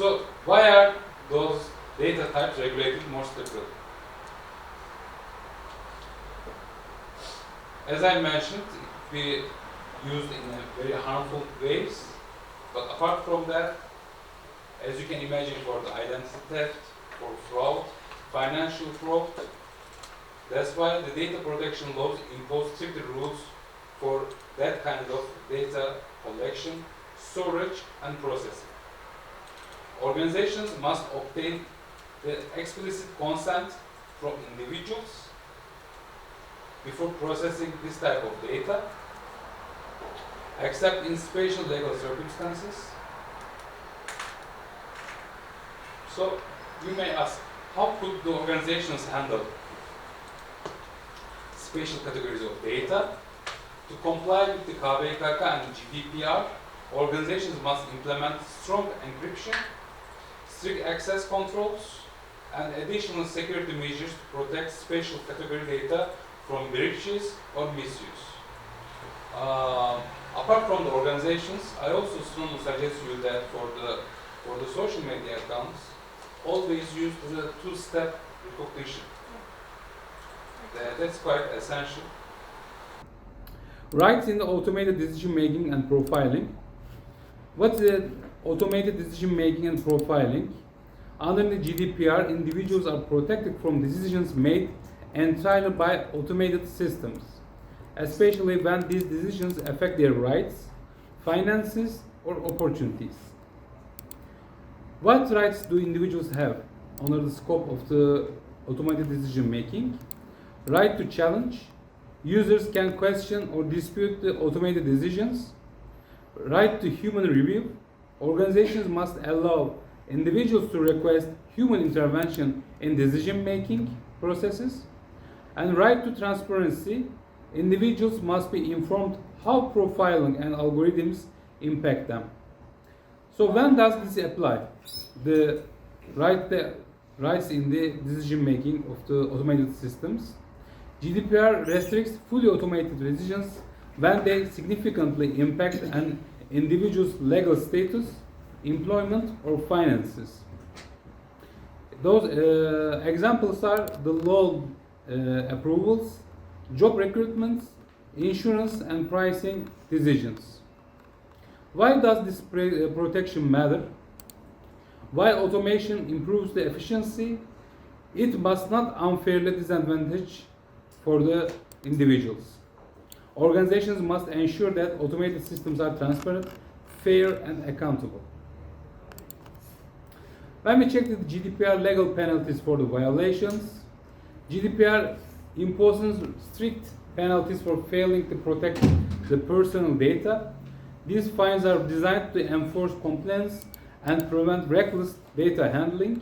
So why are those data types regulated more strictly? As I mentioned, it can be used in a very harmful ways, but apart from that, as you can imagine, for the identity theft, for fraud, financial fraud, that's why the data protection laws impose stricter rules for that kind of data collection, storage, and processing. Organizations must obtain the explicit consent from individuals before processing this type of data, except in special legal circumstances. So you may ask, how could the organizations handle special categories of data? To comply with the KVKK and GDPR, organizations must implement strong encryption, strict access controls, and additional security measures to protect special category data from breaches or misuse. Apart from the organizations, I also strongly suggest you that for the social media accounts, always use the two-step recognition. That's quite essential. Rights in the automated decision making and profiling. What's the automated decision making and profiling? Under the GDPR, individuals are protected from decisions made entirely by automated systems, especially when these decisions affect their rights, finances, or opportunities. What rights do individuals have under the scope of the automated decision making? Right to challenge. Users can question or dispute the automated decisions. Right to human review. Organizations must allow individuals to request human intervention in decision-making processes. And right to transparency. Individuals must be informed how profiling and algorithms impact them. So when does this apply? The rights in the decision-making of the automated systems. GDPR restricts fully automated decisions when they significantly impact an individual's legal status, employment, or finances. Those examples are the loan approvals, job recruitments, insurance, and pricing decisions. Why does this protection matter? While automation improves the efficiency, it must not unfairly disadvantage for the individuals. Organizations must ensure that automated systems are transparent, fair, and accountable. When we check the GDPR legal penalties for the violations, GDPR imposes strict penalties for failing to protect the personal data. These fines are designed to enforce compliance and prevent reckless data handling.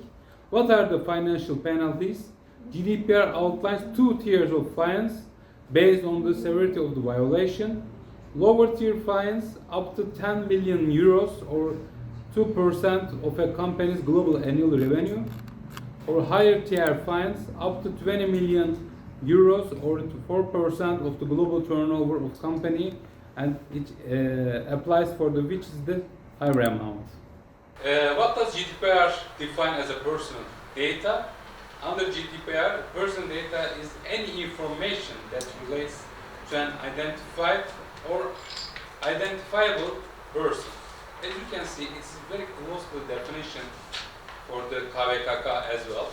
What are the financial penalties? GDPR outlines two tiers of fines based on the severity of the violation. Lower tier fines up to 10 million euros or 2% of a company's global annual revenue, or higher tier fines up to 20 million euros or 4% of the global turnover of company, and it applies for the which is the higher amount. What does GDPR define as a personal data? Under GDPR, personal data is any information that relates to an identified or identifiable person. As you can see, it's very close to the definition for the KVKK as well.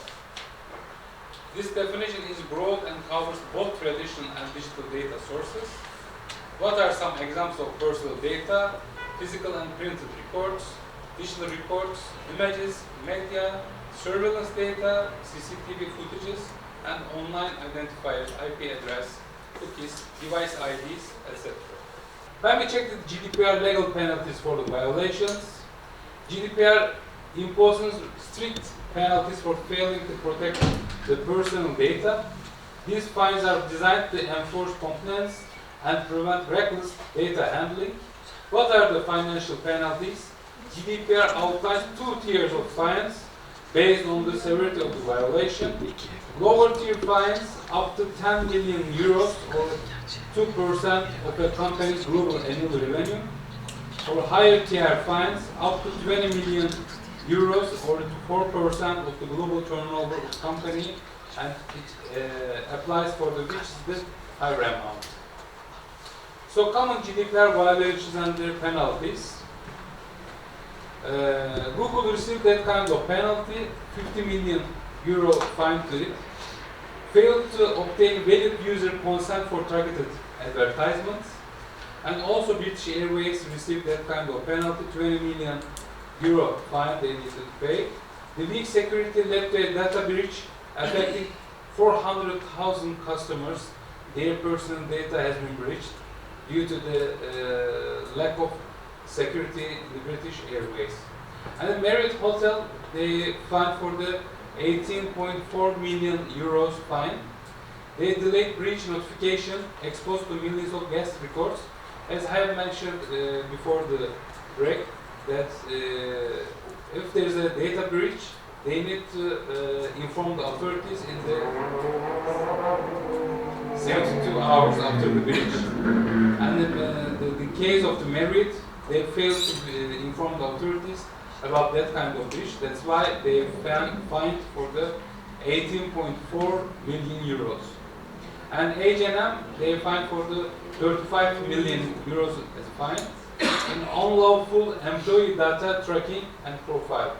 This definition is broad and covers both traditional and digital data sources. What are some examples of personal data? Physical and printed records, digital records, images, media, surveillance data, CCTV footages, and online identifiers, IP address, cookies, device IDs, etc. When we check the GDPR legal penalties for the violations, GDPR imposes strict penalties for failing to protect the personal data. These fines are designed to enforce compliance and prevent reckless data handling. What are the financial penalties? GDPR outlines two tiers of fines based on the severity of the violation. Lower tier fines up to 10 million euros or 2% of a company's global annual revenue, or higher tier fines up to 20 million euros or 4% of the global turnover of the company, and it applies for the which is the higher amount. So common GDPR violations and their penalties. Google received that kind of penalty, 50 million euro fine to it. Failed to obtain valid user consent for targeted advertisements. And also British Airways received that kind of penalty, 20 million euro fine they needed to pay. The weak security led to a data breach affecting 400,000 customers. Their personal data has been breached due to the lack of security in the British Airways. And the Marriott Hotel, they fined for the 18.4 million euros fine. They delayed breach notification, exposed to millions of guest records. As I have mentioned before the break, that if there is a data breach, they need to inform the authorities in the 72 hours after the breach. And the case of the Marriott, they failed to inform the authorities about that kind of breach. That's why they fined for the 18.4 million euros. And H&M, they fined for the 35 million euros as a fine in unlawful employee data tracking and profile.